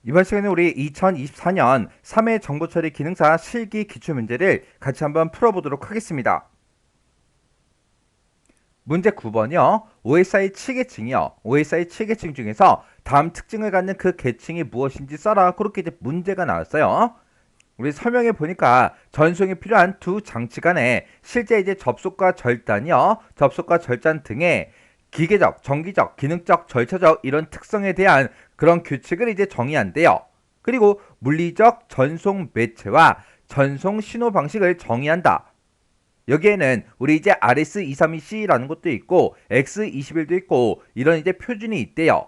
이번 시간에 우리 2024년 3회 정보 처리 기능사 실기 기출문제를 같이 한번 풀어보도록 하겠습니다. 문제 9번이요. OSI 7계층이요. OSI 7계층 중에서 다음 특징을 갖는 그 계층이 무엇인지 써라. 그렇게 이제 문제가 나왔어요. 우리 설명해 보니까 전송이 필요한 두 장치 간에 실제 이제 접속과 절단이요. 접속과 절단 등의 기계적, 정기적, 기능적, 절차적 이런 특성에 대한 그런 규칙을 이제 정의한대요. 그리고 물리적 전송 매체와 전송 신호 방식을 정의한다. 여기에는 우리 이제 RS232C라는 것도 있고 X21도 있고 이런 이제 표준이 있대요.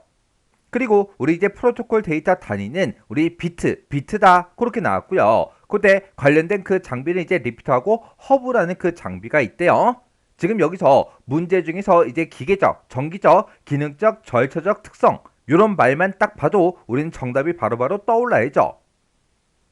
그리고 우리 이제 프로토콜 데이터 단위는 우리 비트다 그렇게 나왔고요. 그때 관련된 그 장비는 이제 리피터하고 허브라는 그 장비가 있대요. 지금 여기서 문제 중에서 이제 기계적, 정기적, 기능적, 절차적 특성 이런 말만 딱 봐도 우리는 정답이 바로바로 떠올라야죠.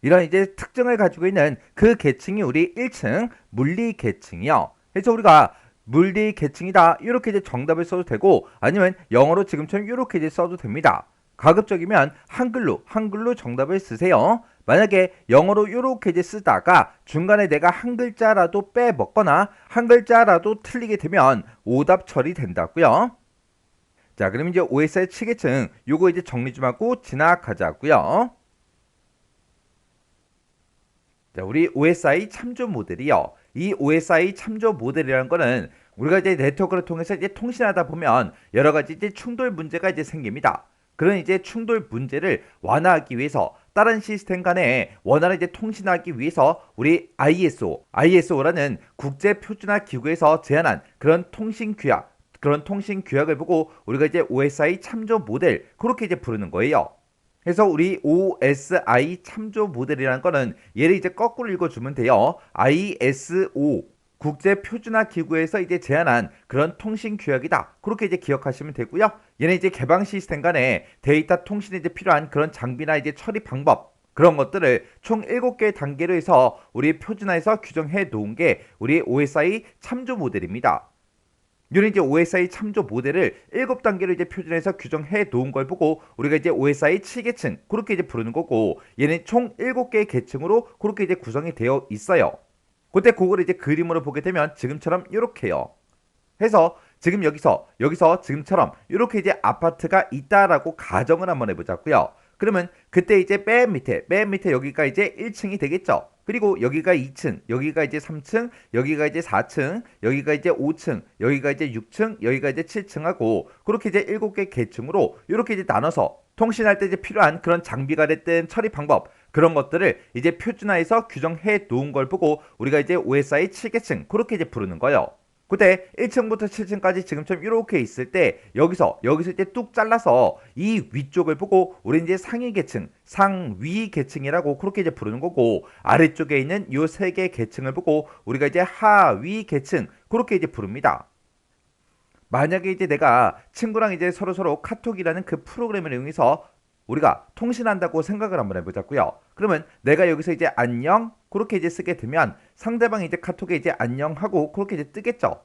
이런 이제 특징을 가지고 있는 그 계층이 우리 1층 물리 계층이요. 그래서 우리가 물리 계층이다 이렇게 이제 정답을 써도 되고 아니면 영어로 지금처럼 이렇게 이제 써도 됩니다. 가급적이면 한글로 정답을 쓰세요. 만약에 영어로 이렇게 이제 쓰다가 중간에 내가 한 글자라도 빼먹거나 한 글자라도 틀리게 되면 오답 처리된다고요. 자, 그럼 이제 OSI 7계층 요거 이제 정리 좀 하고 지나가자고요. 자, 우리 OSI 참조 모델이요. 이 OSI 참조 모델이라는 거는 우리가 이제 네트워크를 통해서 이제 통신하다 보면 여러 가지 이제 충돌 문제가 이제 생깁니다. 그런 이제 충돌 문제를 완화하기 위해서 다른 시스템 간에 원활하게 이제 통신하기 위해서 우리 ISO라는 국제 표준화 기구에서 제안한 그런 통신 규약을 보고 우리가 이제 OSI 참조 모델 그렇게 이제 부르는 거예요. 그래서 우리 OSI 참조 모델이라는 거는 얘를 이제 거꾸로 읽어주면 돼요. ISO 국제 표준화 기구에서 이제 제안한 그런 통신 규약이다. 그렇게 이제 기억하시면 되고요. 얘는 이제 개방 시스템 간에 데이터 통신에 이제 필요한 그런 장비나 이제 처리 방법 그런 것들을 총 7개의 단계로 해서 우리 표준화에서 규정해 놓은 게 우리 OSI 참조 모델입니다. 이런 이제 OSI 참조 모델을 7단계로 이제 표준해서 규정해 놓은 걸 보고 우리가 이제 OSI 7계층 그렇게 이제 부르는 거고 얘는 총 7개의 계층으로 그렇게 이제 구성이 되어 있어요. 그때 그걸 이제 그림으로 보게 되면 지금처럼 이렇게요. 해서 지금 여기서 지금처럼 이렇게 이제 아파트가 있다라고 가정을 한번 해보자고요. 그러면 그때 이제 맨 밑에 여기가 이제 1층이 되겠죠. 그리고 여기가 2층, 여기가 이제 3층, 여기가 이제 4층, 여기가 이제 5층, 여기가 이제 6층, 여기가 이제 7층하고 그렇게 이제 7개 계층으로 이렇게 이제 나눠서 통신할 때 이제 필요한 그런 장비가 됐든 처리 방법 그런 것들을 이제 표준화해서 규정해 놓은 걸 보고 우리가 이제 OSI 7계층 그렇게 이제 부르는 거예요. 그때 1층부터 7층까지 지금처럼 이렇게 있을 때 여기서 이제 뚝 잘라서 이 위쪽을 보고 우리 이제 상위 계층, 상위 계층이라고 그렇게 이제 부르는 거고 아래쪽에 있는 요 세 개 계층을 보고 우리가 이제 하위 계층 그렇게 이제 부릅니다. 만약에 이제 내가 친구랑 이제 서로 카톡이라는 그 프로그램을 이용해서 우리가 통신한다고 생각을 한번 해보자고요. 그러면 내가 여기서 이제 안녕 그렇게 이제 쓰게 되면 상대방이 이제 카톡에 이제 안녕하고 그렇게 이제 뜨겠죠.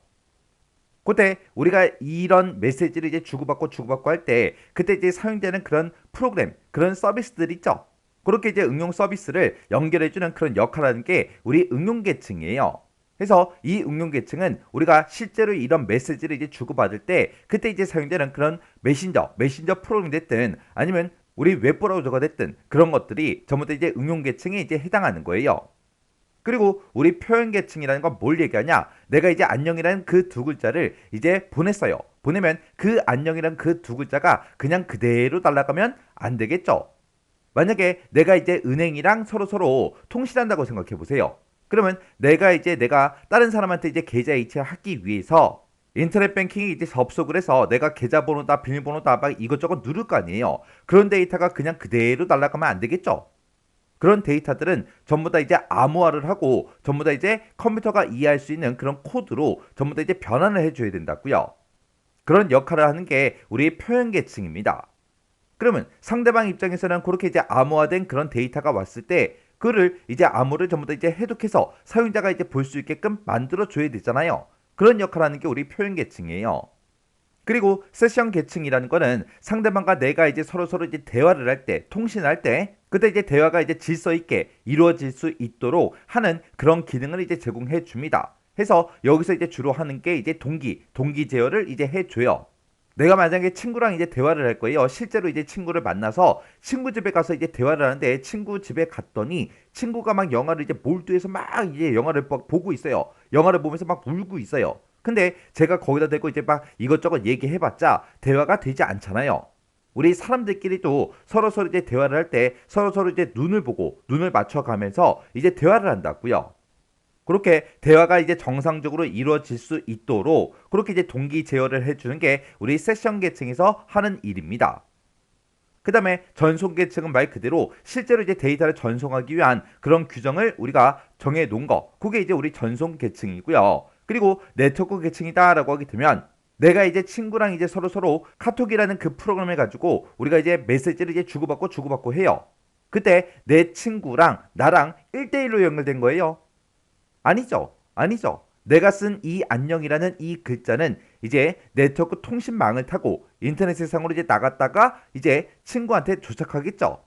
그때 우리가 이런 메시지를 이제 주고받고 할 때 그때 이제 사용되는 그런 프로그램 그런 서비스들 있죠. 그렇게 이제 응용 서비스를 연결해주는 그런 역할을 하는 게 우리 응용 계층이에요. 그래서 이 응용 계층은 우리가 실제로 이런 메시지를 이제 주고받을 때 그때 이제 사용되는 그런 메신저 프로그램이 됐든 아니면 우리 웹브라우저가 됐든 그런 것들이 전부 다 이제 응용 계층에 이제 해당하는 거예요. 그리고 우리 표현 계층이라는 건 뭘 얘기하냐? 내가 이제 안녕이라는 그 두 글자를 이제 보냈어요. 보내면 그 안녕이라는 그 두 글자가 그냥 그대로 날아가면 안 되겠죠. 만약에 내가 이제 은행이랑 서로 통신한다고 생각해 보세요. 그러면 내가 다른 사람한테 이제 계좌 이체를 하기 위해서 인터넷 뱅킹에 이제 접속을 해서 내가 계좌번호다 비밀번호다 막 이것저것 누를 거 아니에요. 그런 데이터가 그냥 그대로 날아가면 안 되겠죠. 그런 데이터들은 전부 다 이제 암호화를 하고 전부 다 이제 컴퓨터가 이해할 수 있는 그런 코드로 전부 다 이제 변환을 해줘야 된다고요. 그런 역할을 하는 게 우리 표현 계층입니다. 그러면 상대방 입장에서는 그렇게 이제 암호화된 그런 데이터가 왔을 때 그를 이제 암호를 전부 다 이제 해독해서 사용자가 이제 볼 수 있게끔 만들어 줘야 되잖아요. 그런 역할을 하는 게 우리 표현 계층이에요. 그리고 세션 계층이라는 거는 상대방과 내가 이제 서로 이제 대화를 할 때, 통신할 때, 그때 이제 대화가 이제 질서 있게 이루어질 수 있도록 하는 그런 기능을 이제 제공해 줍니다. 해서 여기서 이제 주로 하는 게 이제 동기 제어를 이제 해줘요. 내가 만약에 친구랑 이제 대화를 할 거예요. 실제로 이제 친구를 만나서 친구 집에 가서 이제 대화를 하는데 친구 집에 갔더니 친구가 막 영화를 이제 몰두해서 막 이제 영화를 막 보고 있어요. 영화를 보면서 막 울고 있어요. 근데 제가 거기다 대고 이제 막 이것저것 얘기해봤자 대화가 되지 않잖아요. 우리 사람들끼리도 서로 이제 대화를 할 때 서로 이제 눈을 보고 눈을 맞춰가면서 이제 대화를 한다고요. 그렇게 대화가 이제 정상적으로 이루어질 수 있도록 그렇게 이제 동기 제어를 해주는 게 우리 세션 계층에서 하는 일입니다. 그 다음에 전송 계층은 말 그대로 실제로 이제 데이터를 전송하기 위한 그런 규정을 우리가 정해 놓은 거. 그게 이제 우리 전송 계층이고요. 그리고 네트워크 계층이다라고 하게 되면 내가 이제 친구랑 이제 서로 카톡이라는 그 프로그램을 가지고 우리가 이제 메시지를 이제 주고받고 해요. 그때 내 친구랑 나랑 1대1로 연결된 거예요. 아니죠. 내가 쓴 이 안녕이라는 이 글자는 이제 네트워크 통신망을 타고 인터넷 세상으로 이제 나갔다가 이제 친구한테 도착하겠죠.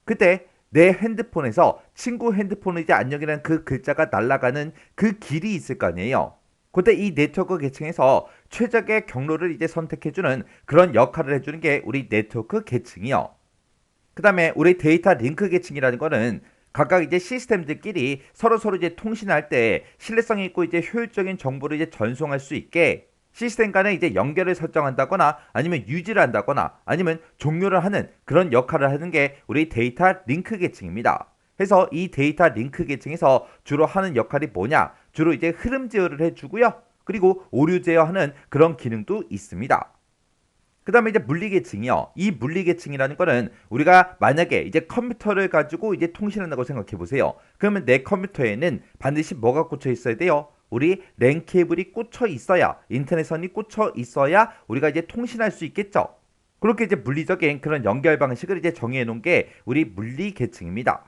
그때 내 핸드폰에서 친구 핸드폰에 이제 안녕이라는 그 글자가 날아가는 그 길이 있을 거 아니에요. 그때 이 네트워크 계층에서 최적의 경로를 이제 선택해주는 그런 역할을 해주는 게 우리 네트워크 계층이요. 그 다음에 우리 데이터 링크 계층이라는 거는 각각 이제 시스템들끼리 서로 이제 통신할 때 신뢰성 있고 이제 효율적인 정보를 이제 전송할 수 있게 시스템 간에 이제 연결을 설정한다거나 아니면 유지를 한다거나 아니면 종료를 하는 그런 역할을 하는 게 우리 데이터 링크 계층입니다. 해서 이 데이터 링크 계층에서 주로 하는 역할이 뭐냐? 주로 이제 흐름 제어를 해주고요. 그리고 오류 제어하는 그런 기능도 있습니다. 그 다음에 이제 물리계층이요. 이 물리계층이라는 거는 우리가 만약에 이제 컴퓨터를 가지고 이제 통신한다고 생각해 보세요. 그러면 내 컴퓨터에는 반드시 뭐가 꽂혀 있어야 돼요? 우리 랜 케이블이 꽂혀 있어야, 인터넷선이 꽂혀 있어야 우리가 이제 통신할 수 있겠죠. 그렇게 이제 물리적인 그런 연결 방식을 이제 정해 놓은 게 우리 물리계층입니다.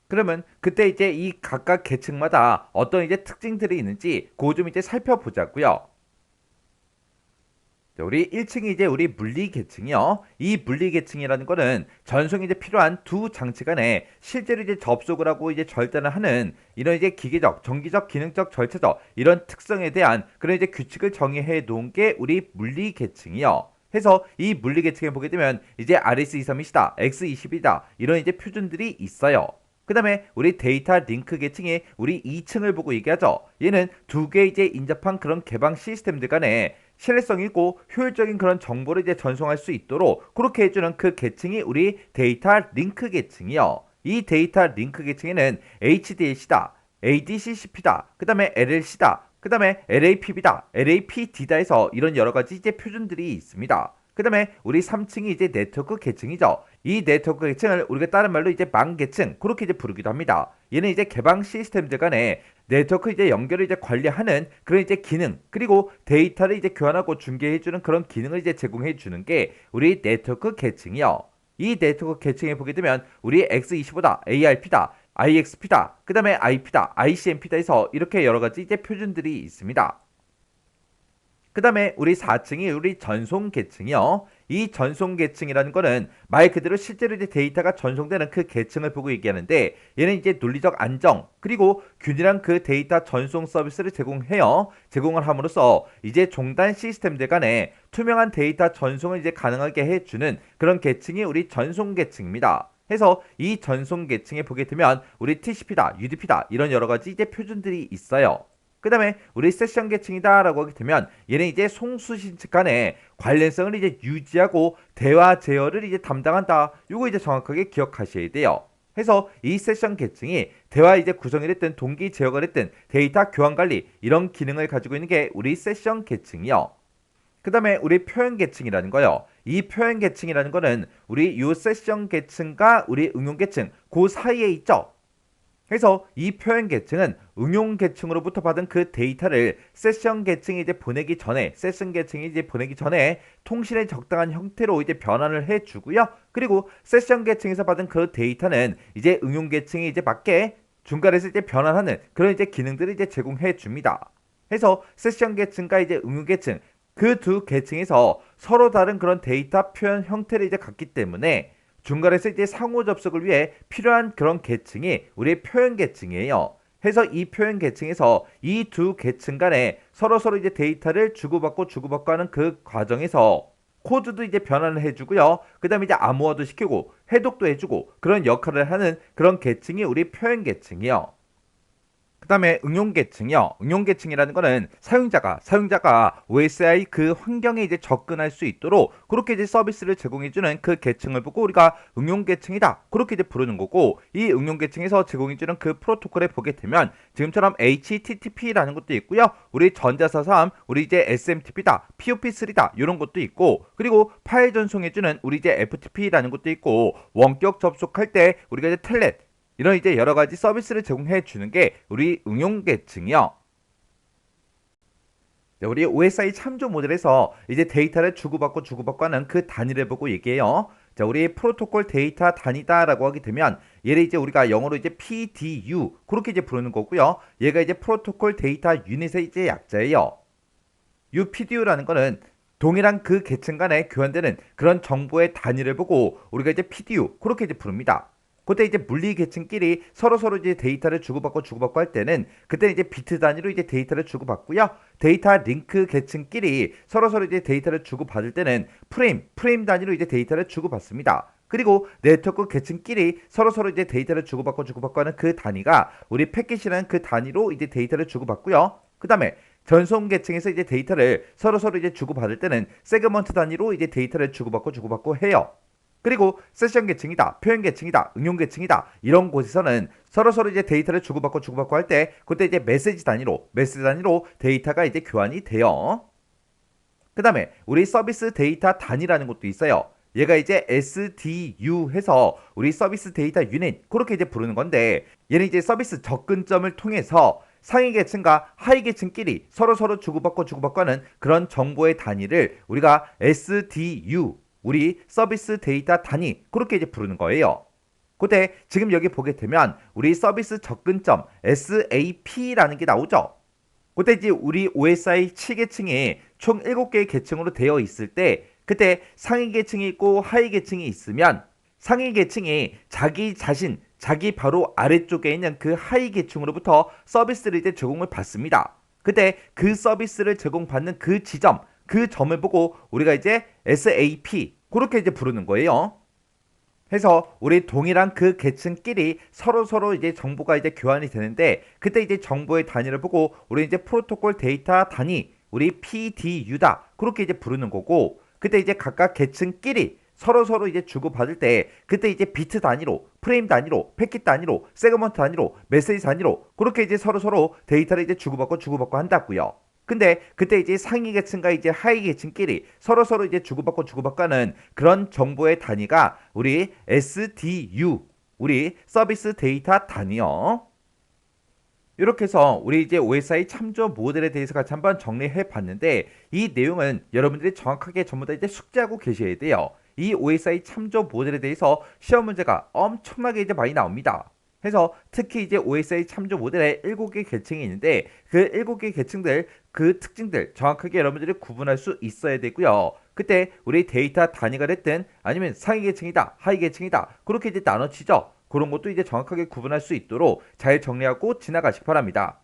그러면 그때 이제 이 각각 계층마다 어떤 이제 특징들이 있는지 그거 좀 이제 살펴보자고요. 우리 1층이 이제 우리 물리 계층이요. 이 물리 계층이라는 거는 전송이 이제 필요한 두 장치 간에 실제로 이제 접속을 하고 이제 절단을 하는 이런 이제 기계적, 정기적, 기능적, 절차적 이런 특성에 대한 그런 이제 규칙을 정의해 놓은 게 우리 물리 계층이요. 해서 이 물리 계층에 보게 되면 이제 RS232이다, X20이다 이런 이제 표준들이 있어요. 그 다음에 우리 데이터 링크 계층이 우리 2층을 보고 얘기하죠. 얘는 두 개 이제 인접한 그런 개방 시스템들 간에 신뢰성 있고 효율적인 그런 정보를 이제 전송할 수 있도록 그렇게 해주는 그 계층이 우리 데이터 링크 계층이요. 이 데이터 링크 계층에는 HDLC다, ADCCP다, 그 다음에 LLC다, 그 다음에 LAPB다, LAPD다 해서 이런 여러 가지 이제 표준들이 있습니다. 그 다음에 우리 3층이 이제 네트워크 계층이죠. 이 네트워크 계층을 우리가 다른 말로 이제 망 계층 그렇게 이제 부르기도 합니다. 얘는 이제 개방 시스템들 간에 네트워크 이제 연결을 이제 관리하는 그런 이제 기능 그리고 데이터를 이제 교환하고 중계해주는 그런 기능을 이제 제공해주는 게 우리 네트워크 계층이요. 이 네트워크 계층에 보게 되면 우리 X25다, ARP다, IXP다, 그 다음에 IP다, ICMP다 해서 이렇게 여러 가지 이제 표준들이 있습니다. 그 다음에 우리 4층이 우리 전송 계층이요. 이 전송 계층이라는 거는 말 그대로 실제로 이제 데이터가 전송되는 그 계층을 보고 얘기하는데 얘는 이제 논리적 안정 그리고 균일한 그 데이터 전송 서비스를 제공해요. 제공을 함으로써 이제 종단 시스템들 간에 투명한 데이터 전송을 이제 가능하게 해주는 그런 계층이 우리 전송 계층입니다. 해서 이 전송 계층에 보게 되면 우리 TCP다, UDP다 이런 여러 가지 이제 표준들이 있어요. 그 다음에 우리 세션 계층이다 라고 하게 되면 얘는 이제 송수신측 간의 관련성을 이제 유지하고 대화 제어를 이제 담당한다. 요거 이제 정확하게 기억하셔야 돼요. 해서 이 세션 계층이 대화 이제 구성이 됐든 동기 제어가 됐든 데이터 교환 관리 이런 기능을 가지고 있는 게 우리 세션 계층이요. 그 다음에 우리 표현 계층이라는 거요. 이 표현 계층이라는 거는 우리 요 세션 계층과 우리 응용 계층 그 사이에 있죠. 그래서 이 표현 계층은 응용 계층으로부터 받은 그 데이터를 세션 계층이 이제 보내기 전에 세션 계층이 이제 보내기 전에 통신의 적당한 형태로 이제 변환을 해주고요. 그리고 세션 계층에서 받은 그 데이터는 이제 응용 계층이 이제 맞게 중간에서 이제 변환하는 그런 이제 기능들을 이제 제공해 줍니다. 해서 세션 계층과 이제 응용 계층 그 두 계층에서 서로 다른 그런 데이터 표현 형태를 이제 갖기 때문에 중간에서 이제 상호 접속을 위해 필요한 그런 계층이 우리의 표현 계층이에요. 해서 이 표현 계층에서 이 두 계층 간에 서로 이제 데이터를 주고받고 하는 그 과정에서 코드도 이제 변환을 해주고요. 그 다음에 이제 암호화도 시키고 해독도 해주고 그런 역할을 하는 그런 계층이 우리 표현 계층이요. 그 다음에 응용 계층이요. 응용 계층이라는 거는 사용자가 OSI 그 환경에 이제 접근할 수 있도록 그렇게 이제 서비스를 제공해주는 그 계층을 보고 우리가 응용 계층이다. 그렇게 이제 부르는 거고 이 응용 계층에서 제공해주는 그 프로토콜에 보게 되면 지금처럼 HTTP라는 것도 있고요. 우리 전자사삼, 우리 이제 SMTP다, POP3다 이런 것도 있고 그리고 파일 전송해주는 우리 이제 FTP라는 것도 있고 원격 접속할 때 우리가 이제 텔넷 이런 이제 여러 가지 서비스를 제공해 주는 게 우리 응용 계층이요. 우리 OSI 참조 모델에서 이제 데이터를 주고받고 하는 그 단위를 보고 얘기해요. 자, 우리 프로토콜 데이터 단위다라고 하게 되면 얘를 이제 우리가 영어로 이제 PDU 그렇게 이제 부르는 거고요. 얘가 이제 프로토콜 데이터 유닛의 이제 약자예요. UPDU라는 거는 동일한 그 계층 간에 교환되는 그런 정보의 단위를 보고 우리가 이제 PDU 그렇게 이제 부릅니다. 그때 이제 물리 계층끼리 서로 이제 데이터를 주고받고 할 때는 그때 이제 비트 단위로 이제 데이터를 주고받고요. 데이터 링크 계층끼리 서로 이제 데이터를 주고받을 때는 프레임 단위로 이제 데이터를 주고받습니다. 그리고 네트워크 계층끼리 서로 이제 데이터를 주고받고 하는 그 단위가 우리 패킷이라는 그 단위로 이제 데이터를 주고받고요. 그 다음에 전송 계층에서 이제 데이터를 서로 이제 주고받을 때는 세그먼트 단위로 이제 데이터를 주고받고 해요. 그리고 세션 계층이다, 표현 계층이다, 응용 계층이다 이런 곳에서는 서로 이제 데이터를 주고받고 할 때 그때 이제 메시지 단위로 데이터가 이제 교환이 돼요. 그 다음에 우리 서비스 데이터 단위라는 것도 있어요. 얘가 이제 SDU 해서 우리 서비스 데이터 유닛 그렇게 이제 부르는 건데 얘는 이제 서비스 접근점을 통해서 상위 계층과 하위 계층끼리 서로 주고받고 하는 그런 정보의 단위를 우리가 SDU 우리 서비스 데이터 단위 그렇게 이제 부르는 거예요. 그때 지금 여기 보게 되면 우리 서비스 접근점 SAP라는 게 나오죠. 그때 이제 우리 OSI 7계층이 총 7개의 계층으로 되어 있을 때 그때 상위 계층이 있고 하위 계층이 있으면 상위 계층이 자기 바로 아래쪽에 있는 그 하위 계층으로부터 서비스를 이제 제공을 받습니다. 그때 그 서비스를 제공받는 그 지점 그 점을 보고 우리가 이제 SAP 그렇게 이제 부르는 거예요. 해서 우리 동일한 그 계층끼리 서로 이제 정보가 이제 교환이 되는데 그때 이제 정보의 단위를 보고 우리 이제 프로토콜 데이터 단위 우리 PDU다 그렇게 이제 부르는 거고 그때 이제 각각 계층끼리 서로 이제 주고받을 때 그때 이제 비트 단위로 프레임 단위로 패킷 단위로 세그먼트 단위로 메시지 단위로 그렇게 이제 서로 데이터를 이제 주고받고 한다고요. 근데 그때 이제 상위 계층과 이제 하위 계층끼리 서로 이제 주고받고 하는 그런 정보의 단위가 우리 SDU, 우리 서비스 데이터 단위요. 이렇게 해서 우리 이제 OSI 참조 모델에 대해서 같이 한번 정리해 봤는데 이 내용은 여러분들이 정확하게 전부 다 이제 숙지하고 계셔야 돼요. 이 OSI 참조 모델에 대해서 시험 문제가 엄청나게 이제 많이 나옵니다. 해서 특히 이제 OSI 참조 모델에 7개 계층이 있는데 그 7개 계층들 그 특징들 정확하게 여러분들이 구분할 수 있어야 되고요. 그때 우리 데이터 단위가 됐든 아니면 상위 계층이다 하위 계층이다 그렇게 이제 나눠지죠. 그런 것도 이제 정확하게 구분할 수 있도록 잘 정리하고 지나가시기 바랍니다.